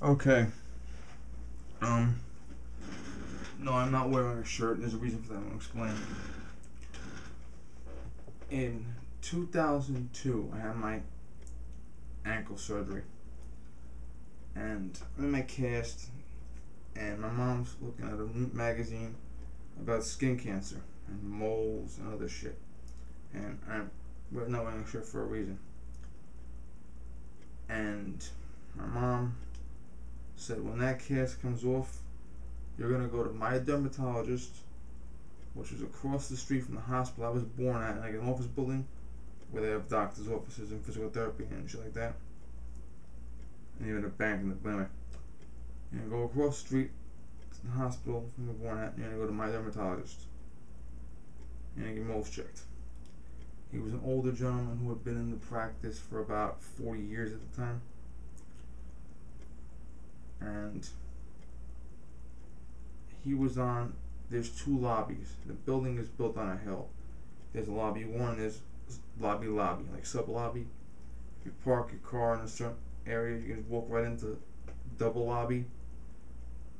Okay. Um. No, I'm not wearing a shirt. There's a reason for that. I'm gonna explain. In 2002, I had my ankle surgery, and I'm in my cast, and my mom's looking at a magazine about skin cancer and moles and other shit, and I'm not wearing a shirt for a reason. And my mom said, when that cast comes off, you're gonna go to my dermatologist, which was across the street from the hospital I was born at, like an office building where they have doctors' offices and physical therapy and shit like that, and even a bank. But anyway, you're gonna go across the street to the hospital from the born at, and you're gonna go to my dermatologist. You're gonna get moles checked. He was an older gentleman who had been in the practice for about 40 years at the time, and he was on. There's two lobbies. The building is built on a hill. There's lobby one. There's lobby, like sub lobby. If you park your car in a certain area, you can just walk right into double lobby.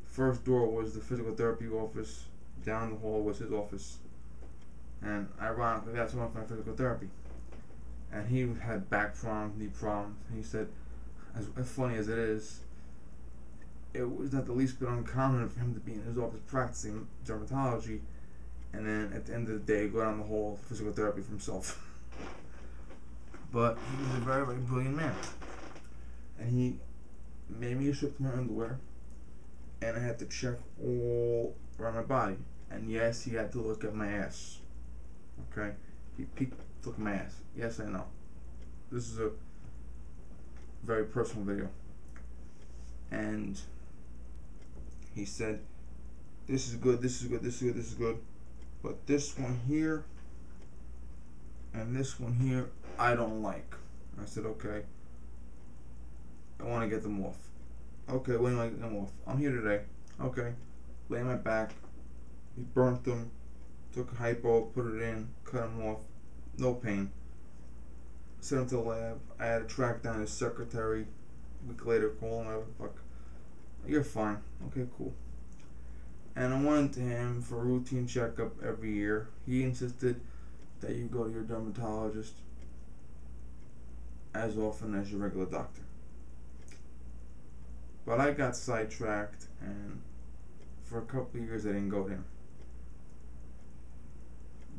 First door was the physical therapy office. Down the hall was his office. And ironically, that's one of my physical therapy. And he had back problems, knee problems. And he said, as funny as it is, it was not the least bit uncommon for him to be in his office practicing dermatology, and then at the end of the day go down the hall for physical therapy for himself. But he was a very, very brilliant man, and he made me strip my underwear, and I had to check all around my body. And yes, he had to look at my ass. Okay, he peeked, look at my ass. Yes, I know. This is a very personal video, and he said, this is good, this is good, this is good, this is good, but this one here and this one here I don't like. I said, okay, I want to get them off. Okay, when do I get them off? I'm here today. Okay, lay on my back. He burnt them, took a hypo, put it in, cut them off, no pain. Sent him to the lab. I had to track down his secretary. A week later, call him, fuck, you're fine. Okay, cool. And I went to him for a routine checkup every year. He insisted that you go to your dermatologist as often as your regular doctor. But I got sidetracked, and for a couple of years I didn't go to him.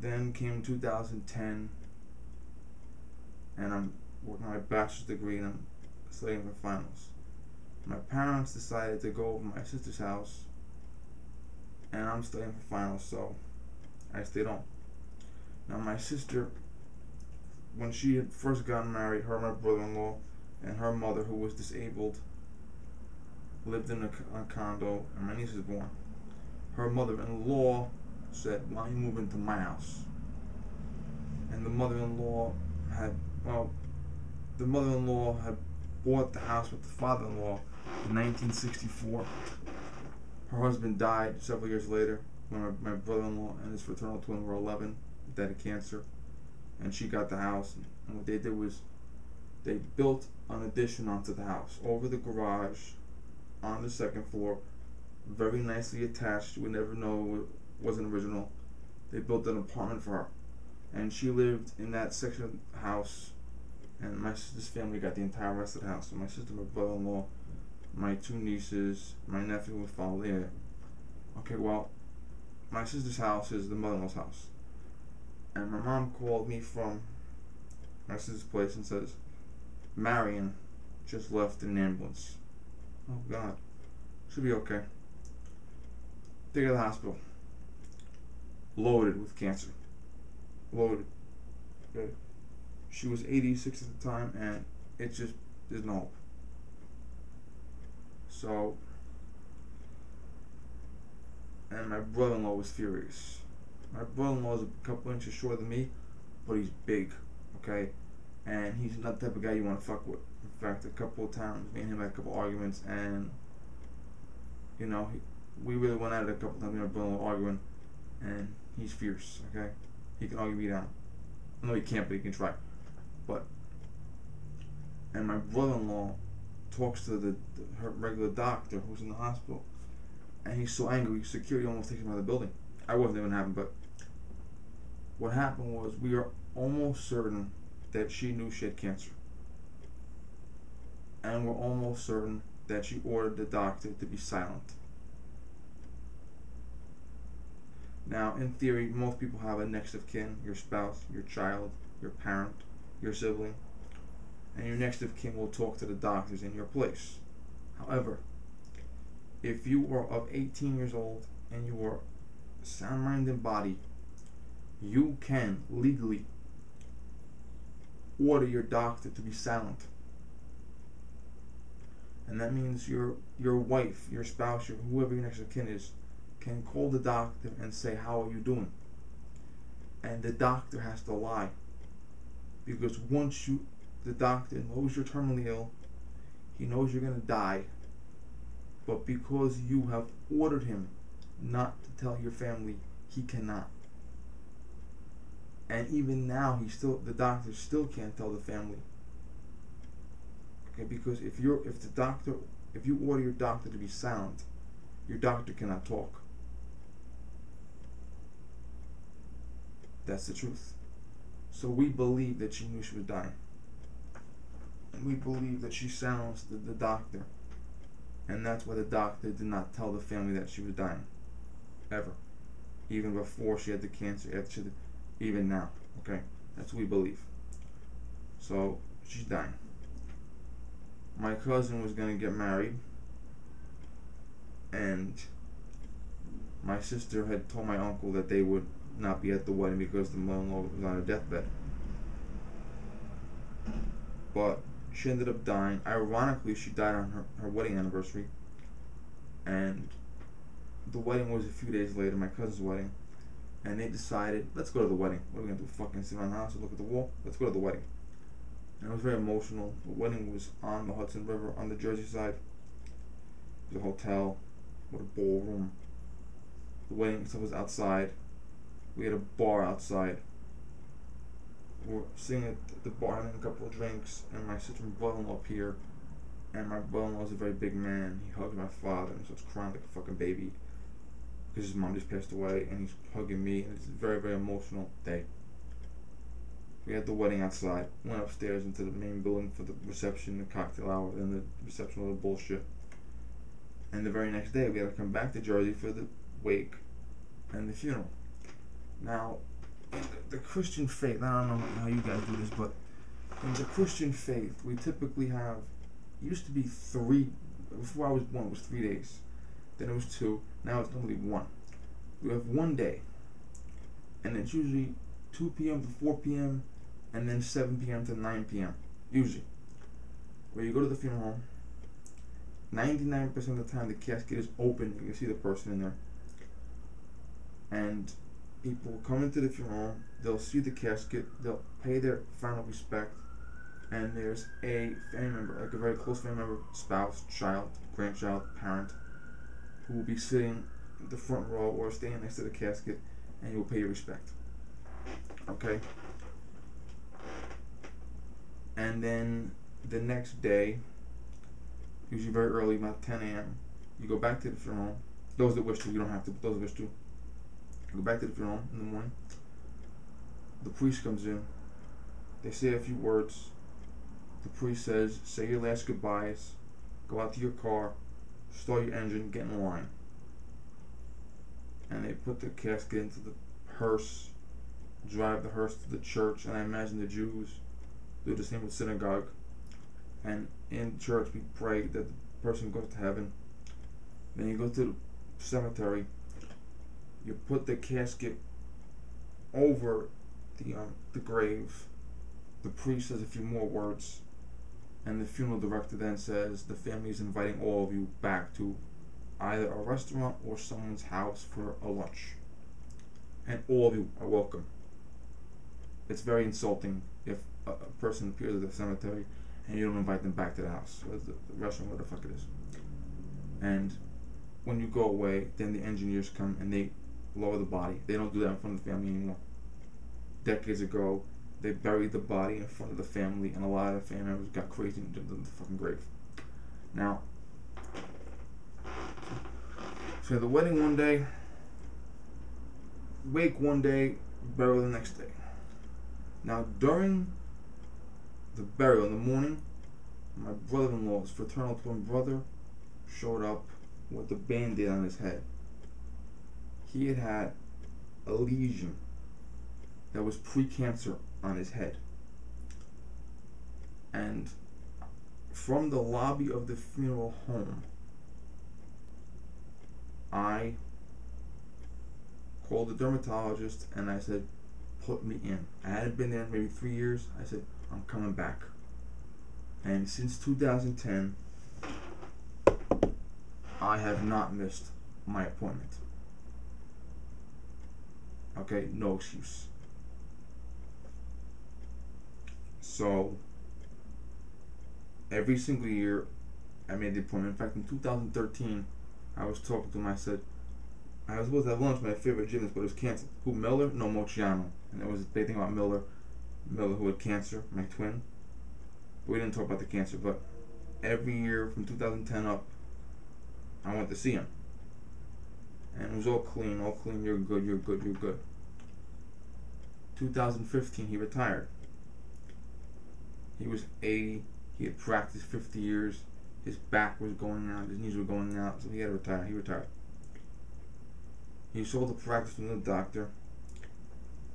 Then came 2010, and I'm working on my bachelor's degree and I'm studying for finals. My parents decided to go over to my sister's house, and I'm studying for finals, so I stayed home. Now my sister, when she had first gotten married, her and my brother-in-law and her mother, who was disabled, lived in a condo, and my niece was born. Her mother-in-law said, why don't you move into my house? And the mother-in-law had bought the house with the father-in-law in 1964. Her husband died several years later when my brother-in-law and his fraternal twin were 11, dead of cancer, and she got the house. And what they did was they built an addition onto the house, over the garage, on the second floor, very nicely attached. You would never know it wasn't original. They built an apartment for her, and she lived in that section of the house, and my sister's family got the entire rest of the house. So my sister, my brother-in-law, my two nieces, my nephew would follow there. Okay, well, my sister's house is the mother-in-law's house, and my mom called me from my sister's place and says, Marion just left in an ambulance. Oh God, she'll be okay. Take her to the hospital. Loaded with cancer. Loaded. Okay. She was 86 at the time, and it just, there's no hope. So, and my brother-in-law was furious. My brother-in-law is a couple inches shorter than me, but he's big, okay? And he's not the type of guy you want to fuck with. In fact, a couple of times, me and him had a couple of arguments, and, you know, we really went at it a couple of times, me and my brother-in-law arguing, and he's fierce, okay? He can argue me down. No, he can't, but he can try. But, and my brother-in-law talks to her regular doctor who's in the hospital, and he's so angry, security almost takes him out of the building. I wasn't even happen, but what happened was we are almost certain that she knew she had cancer. And we're almost certain that she ordered the doctor to be silent. Now, in theory, most people have a next of kin, your spouse, your child, your parent, your sibling, and your next of kin will talk to the doctors in your place. However, if you are of 18 years old and you are sound mind and body, you can legally order your doctor to be silent. And that means your wife, your spouse, whoever your next of kin is, can call the doctor and say, how are you doing? And the doctor has to lie. Because once the doctor knows you're terminally ill, he knows you're going to die. But because you have ordered him not to tell your family, he cannot. And even now, the doctor still can't tell the family. Okay, because if you order your doctor to be silent, your doctor cannot talk. That's the truth. So we believe that she knew she was dying. And we believe that she silenced the doctor. And that's why the doctor did not tell the family that she was dying. Ever. Even before she had the cancer, even now. Okay? That's what we believe. So, she's dying. My cousin was going to get married. And my sister had told my uncle that they would not be at the wedding because the mother-in-law was on her deathbed. But she ended up dying. Ironically, she died on her wedding anniversary. And the wedding was a few days later, my cousin's wedding. And they decided, let's go to the wedding. What are we going to do? Fucking sit around the house and look at the wall? Let's go to the wedding. And it was very emotional. The wedding was on the Hudson River, on the Jersey side. It was a hotel with a ballroom. The wedding stuff was outside. We had a bar outside. We were sitting at the bar having a couple of drinks, and my sister and brother-in-law up here. And my brother-in-law is a very big man. He hugs my father and starts crying like a fucking baby because his mom just passed away, and he's hugging me, and it's a very, very emotional day. We had the wedding outside, went upstairs into the main building for the reception, the cocktail hour, and the reception, all the bullshit. And the very next day, we had to come back to Jersey for the wake and the funeral. Now, in the Christian faith, I don't know how you guys do this, but in the Christian faith, we typically have, it used to be 3, before I was born, it was 3 days. Then it was 2, now it's normally 1. We have 1 day, and it's usually 2 p.m. to 4 p.m., and then 7 p.m. to 9 p.m., usually. Where you go to the funeral home, 99% of the time the casket is open, you can see the person in there. And people come into the funeral home, they'll see the casket, they'll pay their final respect, and there's a family member, like a very close family member, spouse, child, grandchild, parent, who will be sitting in the front row or standing next to the casket, and you will pay your respect. Okay? And then the next day, usually very early, about 10 a.m., you go back to the funeral home. Those that wish to, you don't have to, but those that wish to. You go back to the funeral home in the morning. The priest comes in. They say a few words. The priest says, say your last goodbyes, go out to your car, start your engine, get in line. And they put the casket into the hearse, drive the hearse to the church, and I imagine the Jews do the same with synagogue. And in church we pray that the person goes to heaven. Then you go to the cemetery, you put the casket over the grave. The priest says a few more words, and the funeral director then says the family is inviting all of you back to either a restaurant or someone's house for a lunch, and all of you are welcome. It's very insulting if a person appears at the cemetery and you don't invite them back to the house or the restaurant, whatever the fuck it is. And when you go away, then the engineers come and they lower the body. They don't do that in front of the family anymore. Decades ago, they buried the body in front of the family, and a lot of the family members got crazy and did the fucking grave. Now, so the wedding one day, wake one day, burial the next day. Now, during the burial in the morning, my brother-in-law's fraternal twin brother showed up with a band-aid on his head. He had had a lesion that was pre-cancer on his head. And from the lobby of the funeral home, I called the dermatologist and I said, put me in. I hadn't been there in maybe 3 years. I said, I'm coming back. And since 2010, I have not missed my appointment. Okay, no excuse. So, every single year, I made the appointment. In fact, in 2013, I was talking to him. I said, I was supposed to have lunch with my favorite gymnast, but it was canceled. Who, Miller? No, Mochiano. And there was a big thing about Miller who had cancer, my twin. But we didn't talk about the cancer. But every year from 2010 up, I went to see him. And it was all clean, you're good, you're good, you're good. 2015, he retired. He was 80, he had practiced 50 years, his back was going out, his knees were going out, so he had to retire. He retired. He sold the practice to another doctor.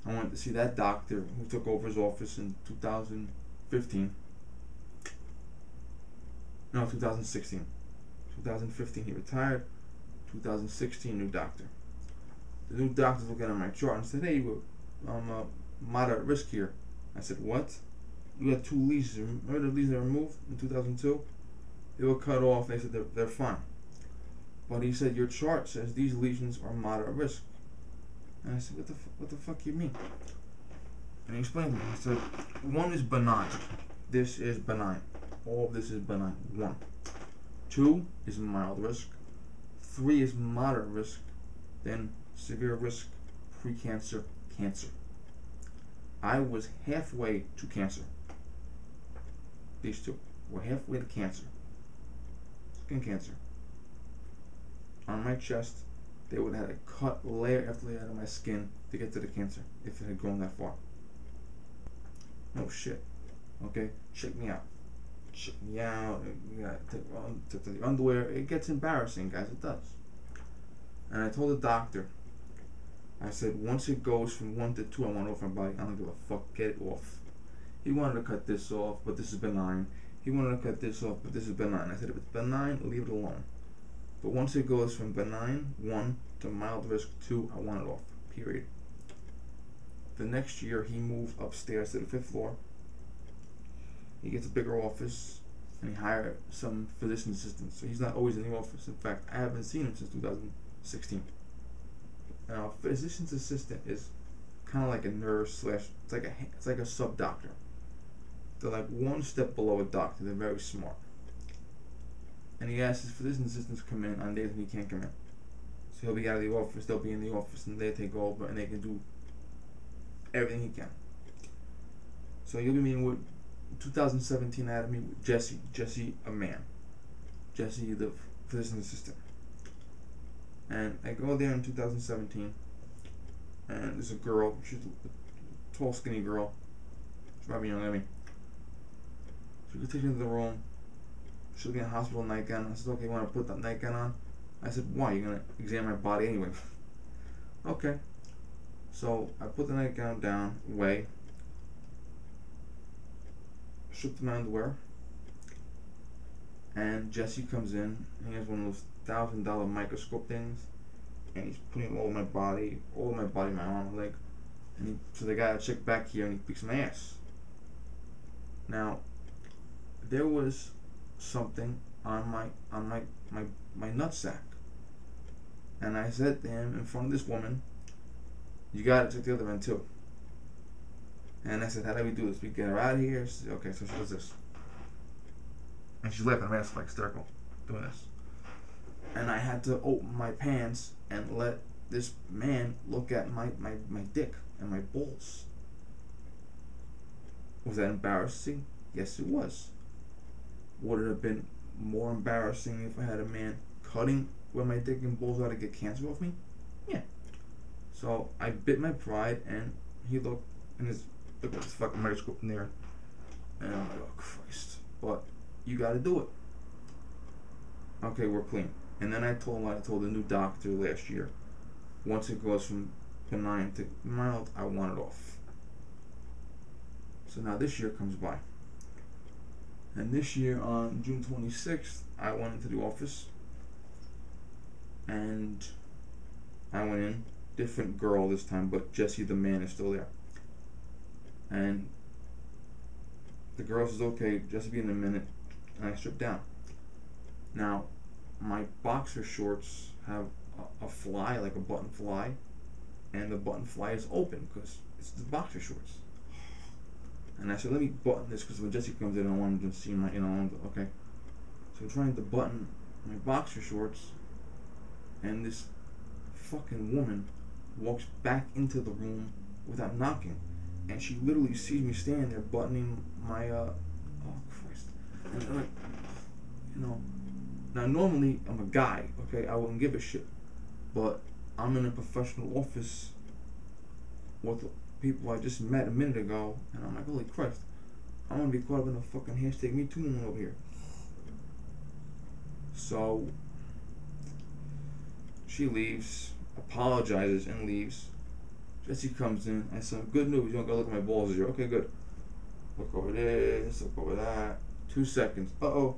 I went to see that doctor who took over his office in 2015. No, 2016. 2015 he retired. 2016 new doctor. The new doctor's looking at my chart and said, hey, I'm moderate risk here. I said, what? You had 2 lesions. Remember the lesions I removed in 2002? They were cut off. They said they're fine. But he said, your chart says these lesions are moderate risk. And I said, what the fuck you mean? And he explained to me. He said, 1 is benign. This is benign. All of this is benign. 1. 2 is mild risk. 3 is moderate risk. Then severe risk, pre-cancer, cancer. I was halfway to cancer. These 2 were halfway to cancer. Skin cancer. On my chest, they would have had to cut layer after layer out of my skin to get to the cancer if it had grown that far. No shit. Okay? Check me out. Check me out. You gotta take the underwear. It gets embarrassing, guys. It does. And I told the doctor, I said, once it goes from 1 to 2, I want it off my body. I don't give a fuck. Get it off. He wanted to cut this off, but this is benign. He wanted to cut this off, but this is benign. I said, if it's benign, leave it alone. But once it goes from benign, 1, to mild risk, 2, I want it off. Period. The next year, he moved upstairs to the 5th floor. He gets a bigger office, and he hired some physician assistants. So he's not always in the office. In fact, I haven't seen him since 2016. Now, a physician's assistant is kind of like a nurse / it's like a sub doctor. They're like 1 step below a doctor. They're very smart. And he asks his physician assistants to come in on days when he can't come in. So he'll be out of the office, they'll be in the office, and they take over, and they can do everything he can. So you'll be meeting with 2017. I had to meet with Jesse, a man, Jesse, the physician assistant. And I go there in 2017, and there's a girl. She's a tall, skinny girl. She's probably younger than me. She could take me into the room. She's looking at a hospital nightgown. I said, okay, you want to put that nightgown on? I said, why? You're going to examine my body anyway. Okay. So I put the nightgown down, away, stripped my underwear, and Jesse comes in, and he has one of those $1,000 microscope things, and he's putting all my body, my arm, my leg, and so the guy checked back here, and he picks my ass. Now, there was something on my nutsack, and I said to him in front of this woman, you gotta check the other end too. And I said, how do we do this? We get her out of here? She said, okay, so she does this. And she's laughing, her ass like hysterical, doing this. And I had to open my pants and let this man look at my dick and my balls. Was that embarrassing? Yes, it was. Would it have been more embarrassing if I had a man cutting where my dick and balls out to get cancer off me? Yeah. So I bit my pride, and he looked, and look at this fucking microscope in there, and I'm like, oh Christ. But you gotta do it. Okay, we're clean. And then I told the new doctor last year, once it goes from benign to mild, I want it off. So now this year comes by. And this year on June 26th, I went into the office, and I went in, different girl this time, but Jesse the man is still there. And the girl says, okay, Jesse be in a minute, and I strip down. Now, my boxer shorts have a fly, like a button fly, and the button fly is open because it's the boxer shorts. And I said, let me button this because when Jesse comes in, I want him to see my, okay. So I'm trying to button my boxer shorts, and this fucking woman walks back into the room without knocking, and she literally sees me standing there buttoning my, oh Christ. And I'm like, now normally I'm a guy, okay, I wouldn't give a shit, but I'm in a professional office with people I just met a minute ago, and I'm like, holy Christ, I'm gonna be caught up in a fucking hashtag Me Too moment over here. So she leaves, apologizes, and leaves. Jesse comes in. I said, good news, you don't gotta look at my balls this year. Okay, good. Look over this, look over that. 2 seconds. Uh-oh.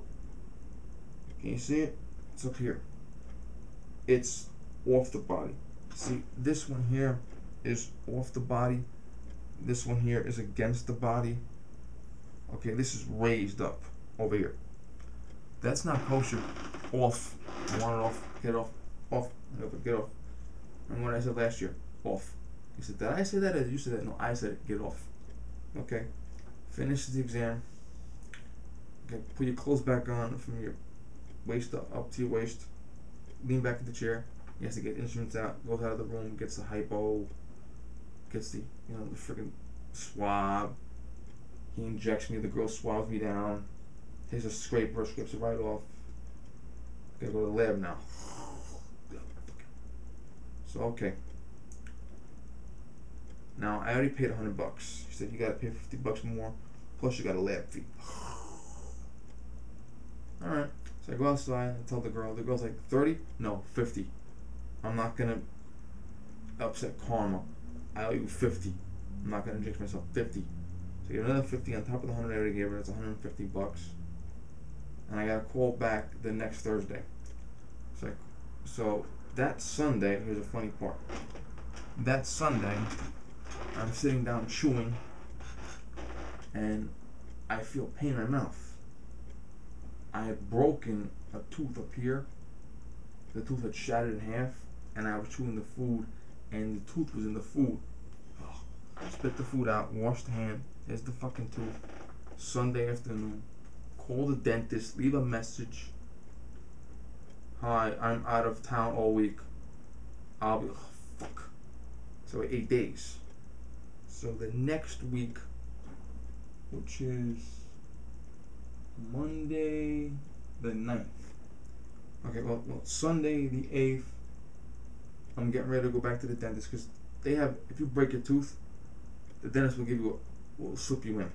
Can you see it? It's up here. It's off the body. See, this one here is off the body. This one here is against the body. Okay, this is raised up over here. That's not kosher. Off. I want it off. Get off. Off. Get off. And what I said last year. Off. He said, did I say that or you said that? No, I said it. Get off. Okay. Finish the exam. Okay, put your clothes back on from your waist up to your waist. Lean back in the chair. He has to get instruments out. Goes out of the room. Gets the hypo. Gets the, the freaking swab. He injects me. The girl swabs me down. Takes a scraper, scrapes it right off. Gotta go to the lab now. So, okay. Now, I already paid $100. He said, you gotta pay $50 more, plus you got a lab fee. Alright. So I go outside and tell the girl's like, 30? No, 50. I'm not gonna upset karma. I owe you 50. I'm not gonna inject myself. 50. So I get another 50 on top of the 100 I already gave her. That's $150. And I got a call back the next Thursday. It's like, so that Sunday, here's a funny part. That Sunday, I'm sitting down chewing, and I feel pain in my mouth. I had broken a tooth up here. The tooth had shattered in half, and I was chewing the food, and the tooth was in the food. I spit the food out, washed the hand. There's the fucking tooth. Sunday afternoon. Call the dentist, leave a message. Hi, I'm out of town all week. I'll be, fuck. So 8 days. So the next week, which is Monday the 9th. Okay, well Sunday the 8th, I'm getting ready to go back to the dentist because they have, if you break your tooth, the dentist will give you will slip you in.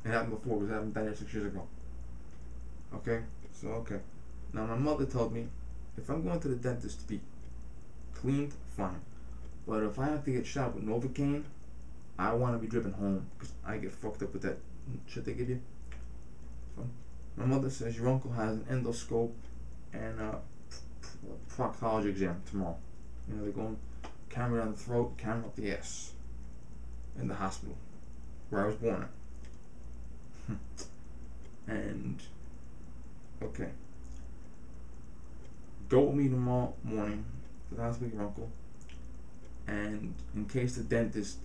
It happened before, because it happened 6 years ago. Okay, so okay. Now my mother told me, if I'm going to the dentist to be cleaned, fine. But if I have to get shot with Novocaine, I want to be driven home because I get fucked up with that shit they give you. So my mother says your uncle has an endoscope and a proctology exam tomorrow. They're going camera down the throat, camera up the ass in the hospital where I was born at. And okay, go with me tomorrow morning to the hospital with your uncle, and in case the dentist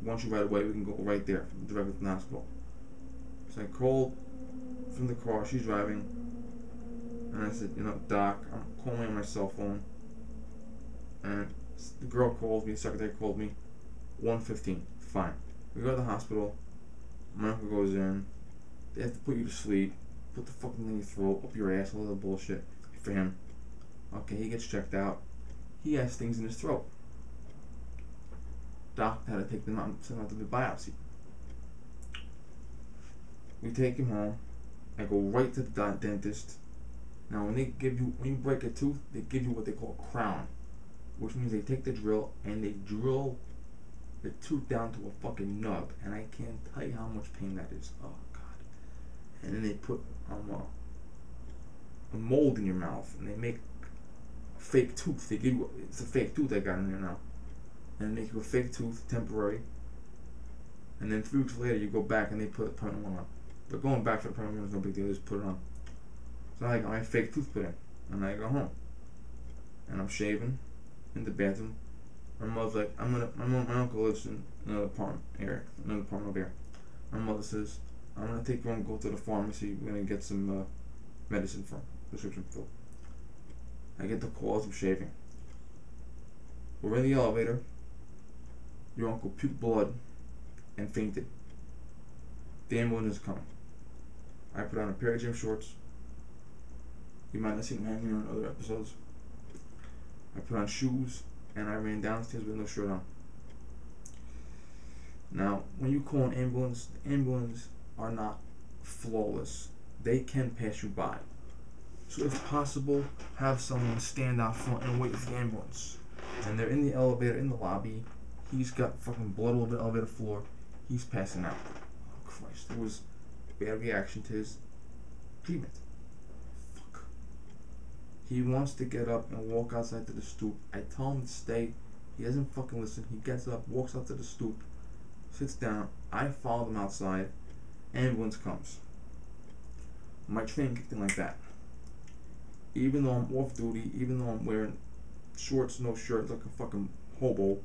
wants you right away, we can go right there directly from the hospital. So I called from the car, she's driving, and I said, Doc, I'm calling on my cell phone, and the girl calls me, the secretary called me, 1:15, fine. We go to the hospital, my uncle goes in, they have to put you to sleep, put the fucking thing in your throat, up your ass, all that bullshit for him. Okay, he gets checked out. He has things in his throat. Doctor had to take them out and send him out to the biopsy. We take him home. I go right to the dentist. Now, when you break a tooth, they give you what they call a crown, which means they take the drill and they drill the tooth down to a fucking nub, and I can't tell you how much pain that is. Oh God! And then they put a mold in your mouth, and they make a fake tooth. They give you it's a fake tooth I got in there now, and they make you a fake tooth, temporary. And then 3 weeks later, you go back and they put a permanent one on. But going back for the permanent one is no big deal. Just put it on. So I got my fake tooth put in, and I go home, and I'm shaving in the bathroom. My mother's like, my uncle lives in another apartment over there. My mother says, I'm gonna take you and go to the pharmacy. We're gonna get some medicine from prescription filled. I get the call as I'm shaving. We're in the elevator. Your uncle puked blood and fainted. The ambulance is coming. I put on a pair of gym shorts. You might have seen him hanging in other episodes. I put on shoes and I ran downstairs with no shirt on. Now, when you call an ambulance, the ambulance are not flawless. They can pass you by. So if possible, have someone stand out front and wait for the ambulance. And they're in the elevator, in the lobby. He's got fucking blood all over the elevator floor. He's passing out. Oh Christ, it was a bad reaction to his treatment. Fuck. He wants to get up and walk outside to the stoop. I tell him to stay. He doesn't fucking listen. He gets up, walks out to the stoop, sits down. I follow him outside. Ambulance comes. My train kicked in like that. Even though I'm off duty, even though I'm wearing shorts, no shirt, like a fucking hobo,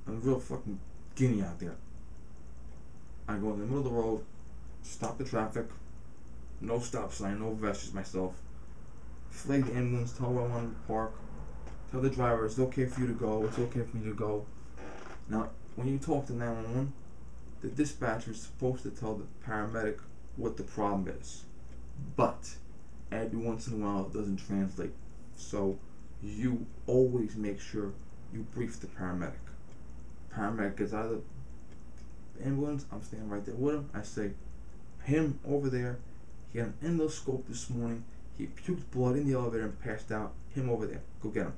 I'm a real fucking guinea out there. I go in the middle of the road, stop the traffic, no stop sign, no vest, just myself. Flag the ambulance, tell where I want to park, tell the driver it's okay for you to go, it's okay for me to go. Now, when you talk to 911, the dispatcher is supposed to tell the paramedic what the problem is. But every once in a while it doesn't translate. So you always make sure you brief the paramedic. Paramedic gets out of the ambulance, I'm standing right there with him. I say, him over there, he had an endoscope this morning, he puked blood in the elevator and passed out. Him over there, go get him.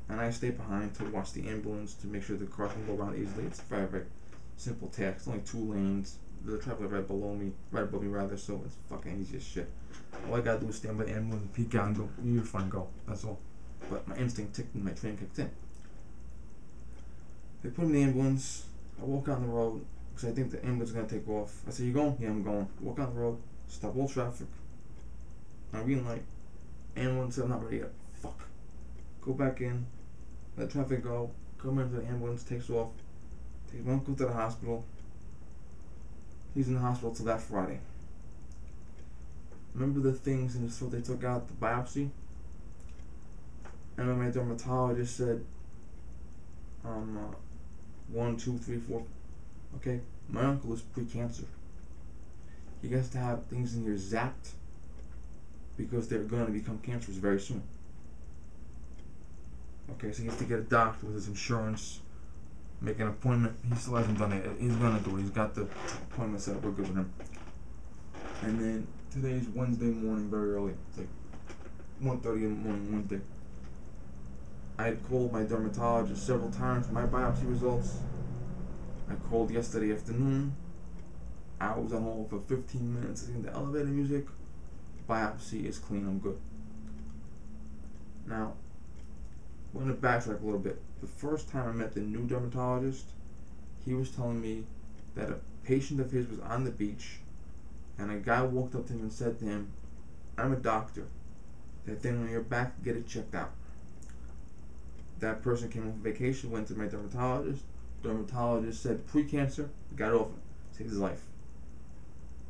And I stay behind to watch the ambulance to make sure the car can go around easily. It's a very, very simple task. It's only 2 lanes. The traffic right above me, so it's fucking easy as shit. All I gotta do is stand by the ambulance, peek out and go, you're fine, go. That's all. But my instinct ticked and my train kicked in. They put me in the ambulance. I walk out on the road because I think the ambulance is gonna take off. I say, you going? Yeah, I'm going. Walk out the road, stop all traffic. I'm green light. Ambulance said I'm not ready yet. Fuck. Go back in, let traffic go, come into the ambulance, takes off, takes my uncle to the hospital. He's in the hospital till that Friday. Remember the things in his throat they took out, the biopsy? And when my dermatologist said, 1, 2, 3, 4. Okay, my uncle is pre-cancer. He gets to have things in here zapped because they're going to become cancerous very soon. Okay, so he has to get a doctor with his insurance, make an appointment. He still hasn't done it. He's gonna do it. He's got the appointment set up. We're good with him. And then today's Wednesday morning, very early. It's like 1:30 in the morning Wednesday. I had called my dermatologist several times for my biopsy results. I called yesterday afternoon. I was on hold for 15 minutes listening to elevator music. Biopsy is clean. I'm good. Now, we're going to backtrack a little bit. The first time I met the new dermatologist, he was telling me that a patient of his was on the beach and a guy walked up to him and said to him, I'm a doctor. That then when you're back, get it checked out. That person came on vacation, went to my dermatologist. Dermatologist said pre-cancer, got off it, saved his life.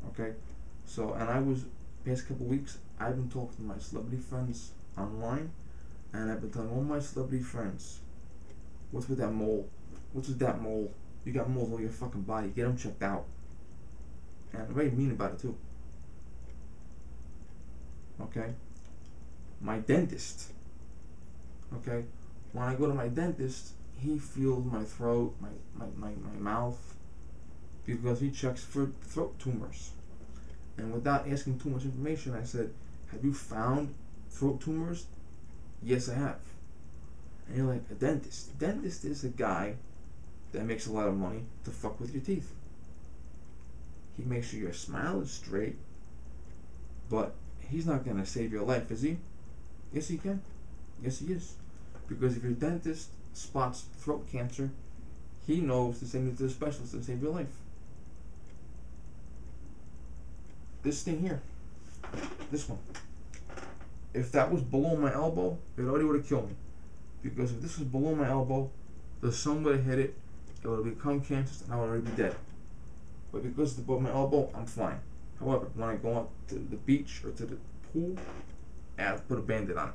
Okay? So, and I was, past couple weeks, I've been talking to my celebrity friends online. And I've been telling all my celebrity friends, what's with that mole? What's with that mole? You got moles all over your fucking body. Get them checked out. And I'm very mean about it too. Okay? My dentist. Okay? When I go to my dentist, he feels my throat, my mouth, because he checks for throat tumors. And without asking too much information, I said, have you found throat tumors? Yes, I have. And you're like, a dentist? A dentist is a guy that makes a lot of money to fuck with your teeth. He makes sure your smile is straight, but he's not going to save your life, is he? Yes, he can. Yes, he is. Because if your dentist spots throat cancer, he knows to send you to the specialist to save your life. This thing here, this one, if that was below my elbow, it already would have killed me. Because if this was below my elbow, the sun would have hit it, it would have become cancerous, and I would already be dead. But because it's above my elbow, I'm fine. However, when I go out to the beach or to the pool, I have to put a Band-Aid on it.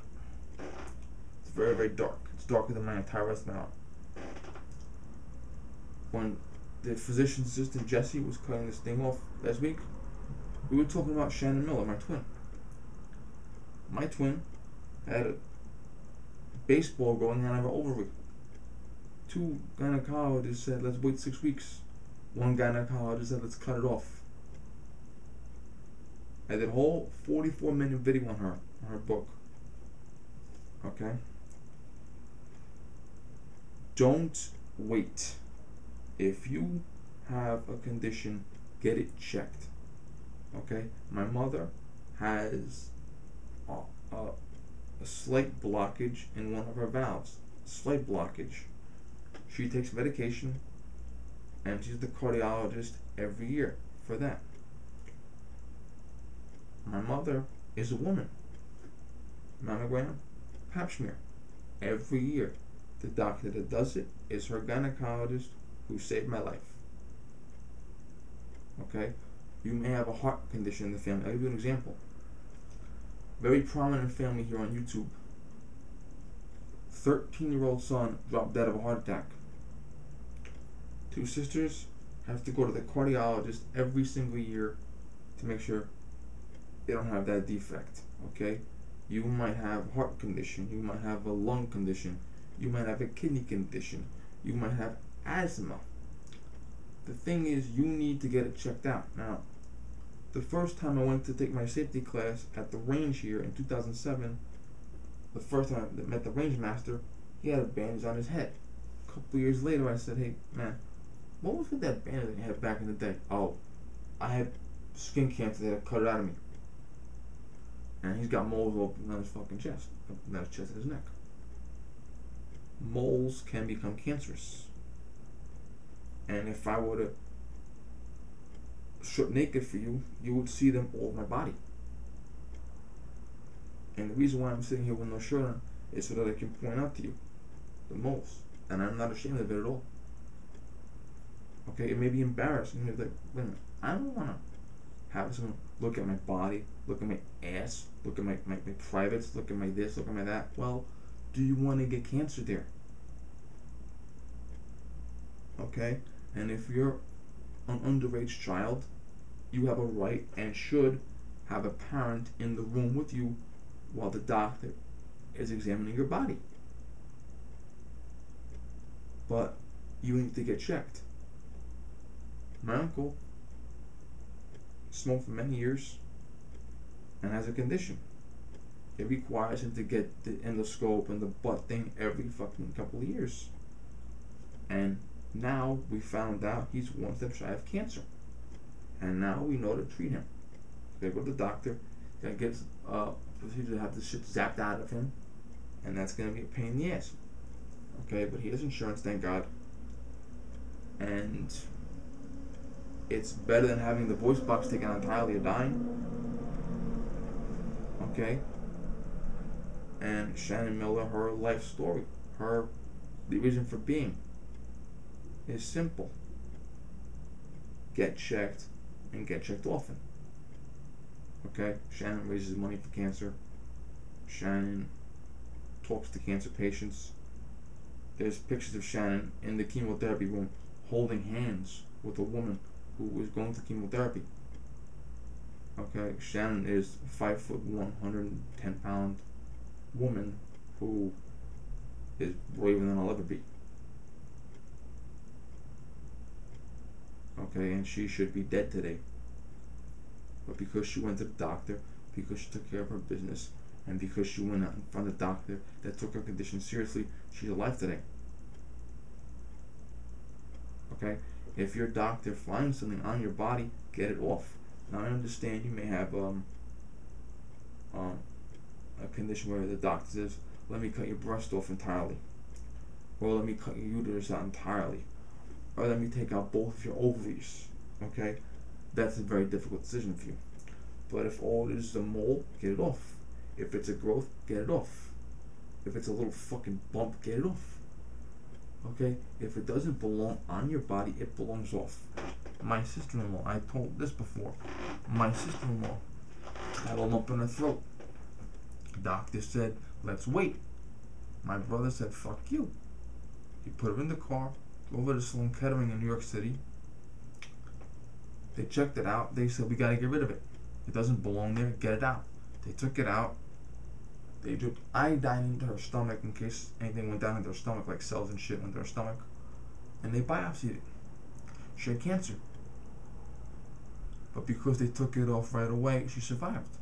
It's very, very dark. It's darker than my entire rest of my arm. When the physician's assistant, Jesse, was cutting this thing off last week, we were talking about Shannon Miller, my twin. My twin had a baseball growing out of her ovary. 2 gynecologists said, let's wait 6 weeks. 1 gynecologist said, let's cut it off. I did a whole 44-minute video on her book. Okay? Don't wait. If you have a condition, get it checked. Okay? My mother has a slight blockage in one of her valves. Slight blockage. She takes medication, and she's the cardiologist every year for that. My mother is a woman. Mammogram, pap smear. Every year. The doctor that does it is her gynecologist who saved my life. Okay? You may have a heart condition in the family. I'll give you an example. Very prominent family here on YouTube. 13-year-old son dropped dead of a heart attack. 2 sisters have to go to the cardiologist every single year to make sure they don't have that defect. Okay? You might have a heart condition. You might have a lung condition. You might have a kidney condition. You might have asthma. The thing is, you need to get it checked out. Now, the first time I went to take my safety class at the range here in 2007, the first time I met the range master, he had a bandage on his head. A couple years later, I said, hey, man, what was with that bandage you had back in the day? Oh, I had skin cancer. They had to cut it out of me. And he's got moles all on his fucking chest. Not his chest, and his neck. Moles can become cancerous. And if I were to strip naked for you, you would see them all over my body. And the reason why I'm sitting here with no shirt on is so that I can point out to you the moles. And I'm not ashamed of it at all. Okay, it may be embarrassing. You're like, wait a minute, I don't want to have someone look at my body, look at my ass, look at my privates, look at my this, look at my that. Well, do you want to get cancer there? Okay? And if you're an underage child, you have a right and should have a parent in the room with you while the doctor is examining your body. But you need to get checked. My uncle smoked for many years and has a condition. It requires him to get the endoscope and the butt thing every fucking couple of years. And now we found out he's 1 step shy of cancer. And now we know to treat him. They go to the doctor, they get a procedure to have the shit zapped out of him, and that's going to be a pain in the ass. Okay, but he has insurance, thank God. And it's better than having the voice box taken out entirely or dying. Okay? And Shannon Miller, her life story, the reason for being is simple. Get checked and get checked often. Okay? Shannon raises money for cancer. Shannon talks to cancer patients. There's pictures of Shannon in the chemotherapy room holding hands with a woman who was going through chemotherapy. Okay, Shannon is 5'1", 110-pound woman who is braver than I'll ever be. Okay, and she should be dead today. But because she went to the doctor, because she took care of her business, and because she went out in front of the doctor that took her condition seriously, she's alive today. Okay? If your doctor finds something on your body, get it off. Now I understand you may have a condition where the doctor says, let me cut your breast off entirely, or let me cut your uterus out entirely, or let me take out both of your ovaries. Okay? That's a very difficult decision for you. But if all it is a mole, get it off. If it's a growth, get it off. If it's a little fucking bump, get it off. Okay? If it doesn't belong on your body, it belongs off. My sister-in-law, I told this before, my sister-in-law had a lump in her throat. Doctor said, let's wait. My brother said, fuck you. He put her in the car, drove her to Sloan Kettering in New York City. They checked it out. They said, we gotta get rid of it. It doesn't belong there. Get it out. They took it out. They dripped iodine into her stomach in case anything went down into her stomach, like cells and shit went into her stomach. And they biopsied it. She had cancer. But because they took it off right away, she survived.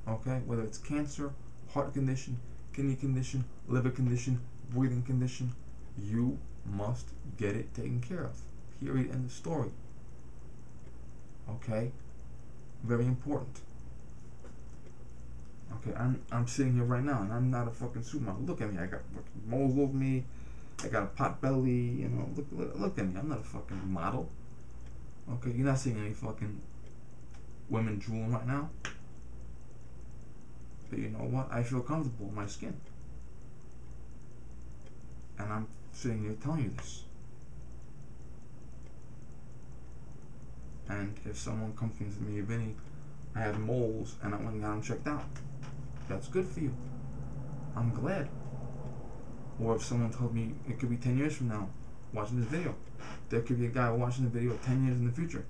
Okay? Whether it's cancer, heart condition, kidney condition, liver condition, breathing condition, you must get it taken care of. Period. End of story. Okay? Very important. Okay, I'm sitting here right now and I'm not a fucking supermodel. Look at me, I got fucking moles over me, I got a pot belly, you know, look at me, I'm not a fucking model. Okay, you're not seeing any fucking women drooling right now. But you know what? I feel comfortable in my skin. And I'm sitting here telling you this. And if someone comes to me, Vinny, I have moles and I went and got them checked out, that's good for you. I'm glad. Or if someone told me it could be 10 years from now, watching this video, there could be a guy watching the video 10 years in the future,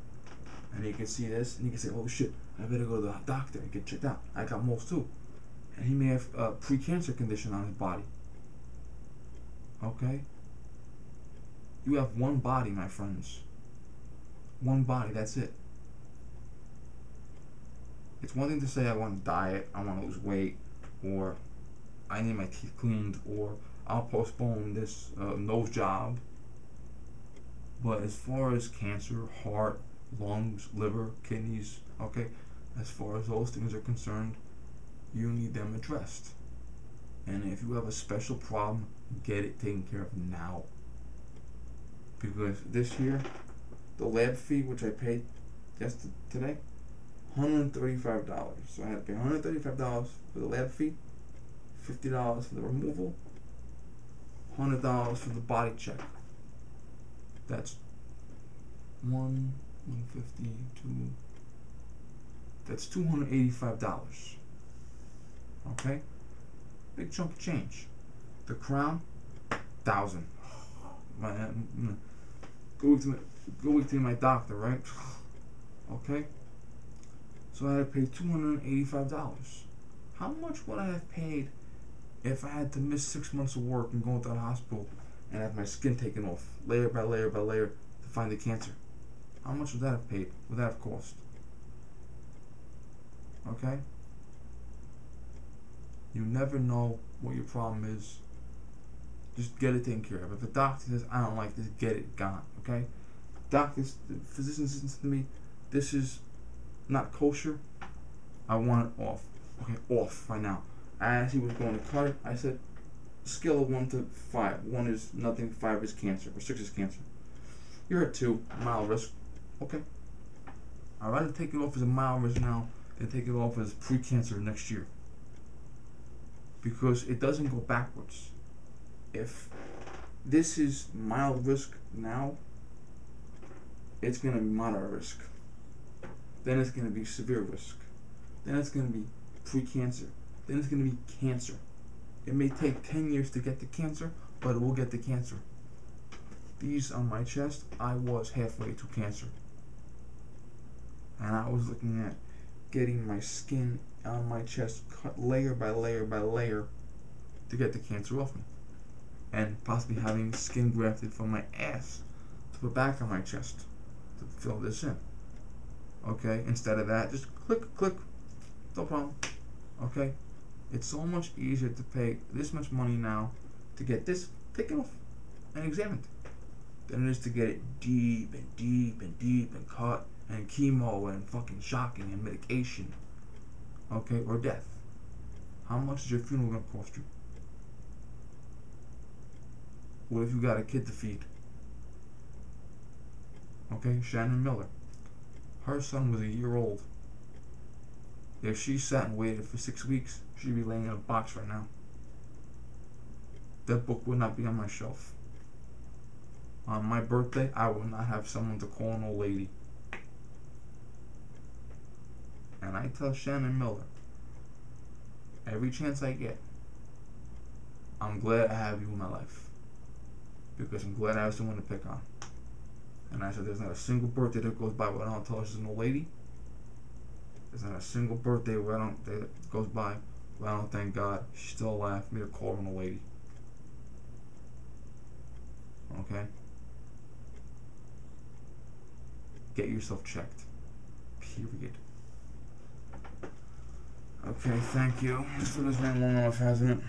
and he can see this and he can say, oh shit, I better go to the doctor and get checked out. I got moles too. And he may have a pre-cancer condition on his body. Okay? You have one body, my friends. One body, that's it. It's one thing to say I want to diet, I want to lose weight, or I need my teeth cleaned, or I'll postpone this nose job. But as far as cancer, heart, lungs, liver, kidneys, okay, as far as those things are concerned, you need them addressed. And if you have a special problem, get it taken care of now. Because this year, the lab fee, which I paid today, $135. So I had to pay $135 for the lab fee, $50 for the removal, $100 for the body check. That's $150, that's $285. Okay? Big chunk of change. The crown, $1,000. Go week to my doctor, right? Okay? So I had to pay $285. How much would I have paid if I had to miss 6 months of work and go into the hospital and have my skin taken off, layer by layer by layer, to find the cancer? How much would that have paid? Would that have cost? Okay? You never know what your problem is. Just get it taken care of. If a doctor says, I don't like this, get it gone. Okay? Doctors, the physician says to me, this is not kosher, I want it off. Okay, off right now. As he was going to cut it, I said, scale of 1 to 5. 1 is nothing, 5 is cancer, or 6 is cancer. You're at 2, mild risk. Okay. I'd rather take it off as a mild risk now than take it off as pre-cancer next year. Because it doesn't go backwards. If this is mild risk now, it's going to be moderate risk. Then it's going to be severe risk. Then it's going to be pre-cancer. Then it's going to be cancer. It may take 10 years to get to cancer, but it will get to cancer. These on my chest, I was halfway to cancer. and I was looking at getting my skin on my chest cut layer by layer by layer to get the cancer off me, and possibly having skin grafted from my ass to put back on my chest to fill this in. Okay, instead of that, just click, no problem. Okay, it's so much easier to pay this much money now to get this taken off and examined than it is to get it deep and deep and deep and cut and chemo and fucking shocking and medication. Okay, or death. How much is your funeral gonna cost you? What if you got a kid to feed? Okay, Shannon Miller. Her son was a year old. If she sat and waited for 6 weeks, she'd be laying in a box right now. That book would not be on my shelf. On my birthday, I will not have someone to call an old lady. And I tell Shannon Miller, every chance I get, I'm glad I have you in my life. Because I'm glad I have someone to pick on. And I said, there's not a single birthday that goes by where I don't tell her she's an old lady. There's not a single birthday that goes by where I don't thank God she's still alive for me to call her an old lady. Okay? Get yourself checked. Period. Okay, thank you. This video's been long enough, hasn't it?